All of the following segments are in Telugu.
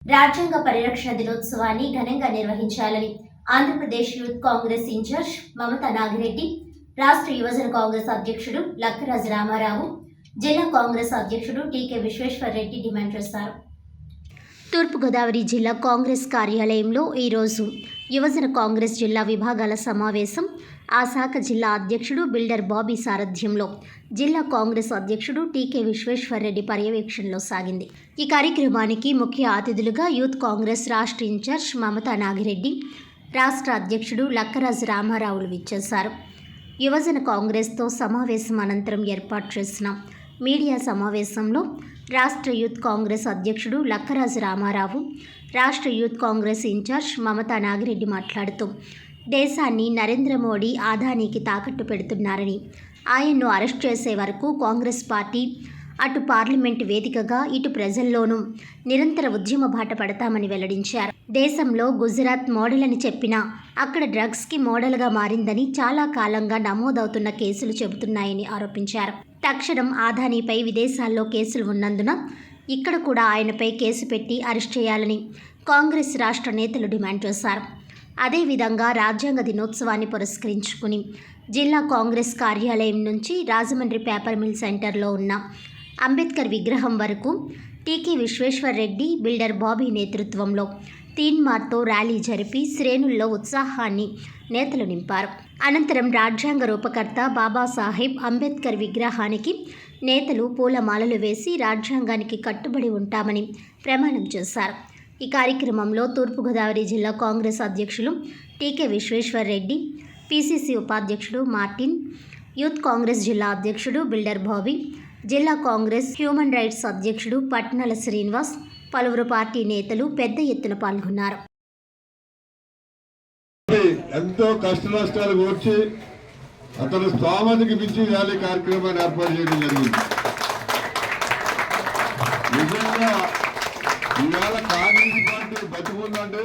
రాజ్యాంగ పరిరక్షణ దినోత్సవాన్ని ఘనంగా నిర్వహించాలని ఆంధ్రప్రదేశ్ యూత్ కాంగ్రెస్ ఇన్ఛార్జ్ మమతా నాగిరెడ్డి, రాష్ట్ర యువజన కాంగ్రెస్ అధ్యక్షుడు లక్కరాజు రామారావు, జిల్లా కాంగ్రెస్ అధ్యక్షుడు టీకే విశ్వేశ్వర్ రెడ్డి డిమాండ్ చేశారు. తూర్పుగోదావరి జిల్లా కాంగ్రెస్ కార్యాలయంలో ఈరోజు యువజన కాంగ్రెస్ జిల్లా విభాగాల సమావేశం ఆ శాఖ జిల్లా అధ్యక్షుడు బిల్డర్ బాబీ సారథ్యంలో జిల్లా కాంగ్రెస్ అధ్యక్షుడు టీకే విశ్వేశ్వర్ రెడ్డి పర్యవేక్షణలో సాగింది. ఈ కార్యక్రమానికి ముఖ్య అతిథులుగా యూత్ కాంగ్రెస్ రాష్ట్ర ఇన్ఛార్జ్ మమతా నాగిరెడ్డి, రాష్ట్ర అధ్యక్షుడు లక్కరాజు రామారావులు విచ్చేశారు. యువజన కాంగ్రెస్తో సమావేశం అనంతరం ఏర్పాటు చేసిన మీడియా సమావేశంలో రాష్ట్ర యూత్ కాంగ్రెస్ అధ్యక్షుడు లక్కరాజు రామారావు, రాష్ట్ర యూత్ కాంగ్రెస్ ఇన్ఛార్జ్ మమతా నాగిరెడ్డి మాట్లాడుతూ దేశాన్ని నరేంద్ర మోడీ అదానీకి తాకట్టు పెడుతున్నారని, ఆయన్ను అరెస్ట్ చేసే వరకు కాంగ్రెస్ పార్టీ అటు పార్లమెంటు వేదికగా ఇటు ప్రజల్లోనూ నిరంతర ఉద్యమ బాట పడతామని వెల్లడించారు. దేశంలో గుజరాత్ మోడల్ అని చెప్పినా అక్కడ డ్రగ్స్కి మోడల్గా మారిందని చాలా కాలంగా నమోదవుతున్న కేసులు చెబుతున్నాయని ఆరోపించారు. తక్షణం అదానీపై విదేశాల్లో కేసులు ఉన్నందున ఇక్కడ కూడా ఆయనపై కేసు పెట్టి అరెస్ట్ చేయాలని కాంగ్రెస్ రాష్ట్ర నేతలు డిమాండ్ చేశారు. అదేవిధంగా రాజ్యాంగ దినోత్సవాన్ని పురస్కరించుకుని జిల్లా కాంగ్రెస్ కార్యాలయం నుంచి రాజమండ్రి పేపర్ మిల్ సెంటర్లో ఉన్న అంబేద్కర్ విగ్రహం వరకు టీకే విశ్వేశ్వర్ రెడ్డి, బిల్డర్ బాబీ నేతృత్వంలో తీన్మార్తో ర్యాలీ జరిపి శ్రేణుల్లో ఉత్సాహాన్ని నేతలు నింపారు. అనంతరం రాజ్యాంగ రూపకర్త బాబాసాహెబ్ అంబేద్కర్ విగ్రహానికి నేతలు పూలమాలలు వేసి రాజ్యాంగానికి కట్టుబడి ఉంటామని ప్రమాణం చేశారు. ఈ కార్యక్రమంలో తూర్పుగోదావరి జిల్లా కాంగ్రెస్ అధ్యక్షులు టీకే విశ్వేశ్వర్ రెడ్డి, పిసిసి ఉపాధ్యక్షుడు మార్టిన్, యూత్ కాంగ్రెస్ జిల్లా అధ్యక్షుడు బిల్డర్ బాబీ, జిల్లా కాంగ్రెస్ హ్యూమన్ రైట్స్ అధ్యక్షుడు పట్నాల శ్రీనివాస్, పలువురు పార్టీ నేతలు పెద్ద ఎత్తున పాల్గొన్నారు. ఎంతో కష్ట నష్టాలు కోర్చి అతను స్థామతికి మించి ర్యాలీ కార్యక్రమాన్ని ఏర్పాటు చేయడం జరిగింది. నిజంగా ఇవాళ కాంగ్రెస్ పార్టీ బతుకుందంటే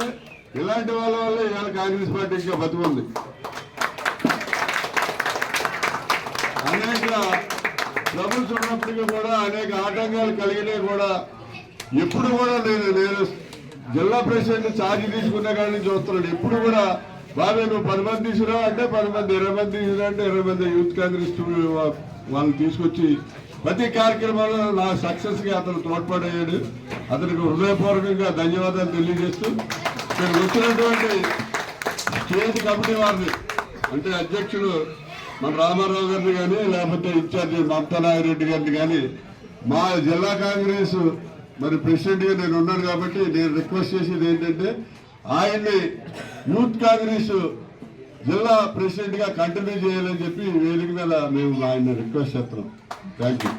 ఇలాంటి వాళ్ళ వల్ల ఇవాళ కాంగ్రెస్ పార్టీ ఇంకా బతుకుంది. అనేక ట్రబుల్స్ ఉన్నప్పటికీ కూడా అనేక ఆటంకాలు కలిగినా కూడా ఎప్పుడు కూడా నేను జిల్లా ప్రెసిడెంట్ ఛార్జ్ తీసుకున్న కాడి నుంచి చూస్తున్నాడు. ఎప్పుడు కూడా బాబే నువ్వు 10 మంది తీసుకురా అంటే 10 మంది, 20 మంది తీసుకురా అంటే 20 మంది యూత్ కాంగ్రెస్ వాళ్ళని తీసుకొచ్చి ప్రతి కార్యక్రమంలో నా సక్సెస్కి అతను తోడ్పడయ్యాడు. అతనికి హృదయపూర్వకంగా ధన్యవాదాలు తెలియజేస్తూ ఇక్కడ వచ్చినటువంటి స్టేట్ కమిటీ వారిని అంటే అధ్యక్షుడు మన రామారావు గారిని కానీ లేకపోతే ఇన్ఛార్జి మమతా నాగిరెడ్డి గారిని కానీ మా జిల్లా కాంగ్రెస్ మరి ప్రెసిడెంట్గా నేను ఉన్నాను కాబట్టి నేను రిక్వెస్ట్ చేసేది ఏంటంటే ఆయన్ని యూత్ కాంగ్రెస్ జిల్లా ప్రెసిడెంట్గా కంటిన్యూ చేయాలని చెప్పి వేదిక మీద మేము ఆయన రిక్వెస్ట్ చేస్తున్నాం. Thank you.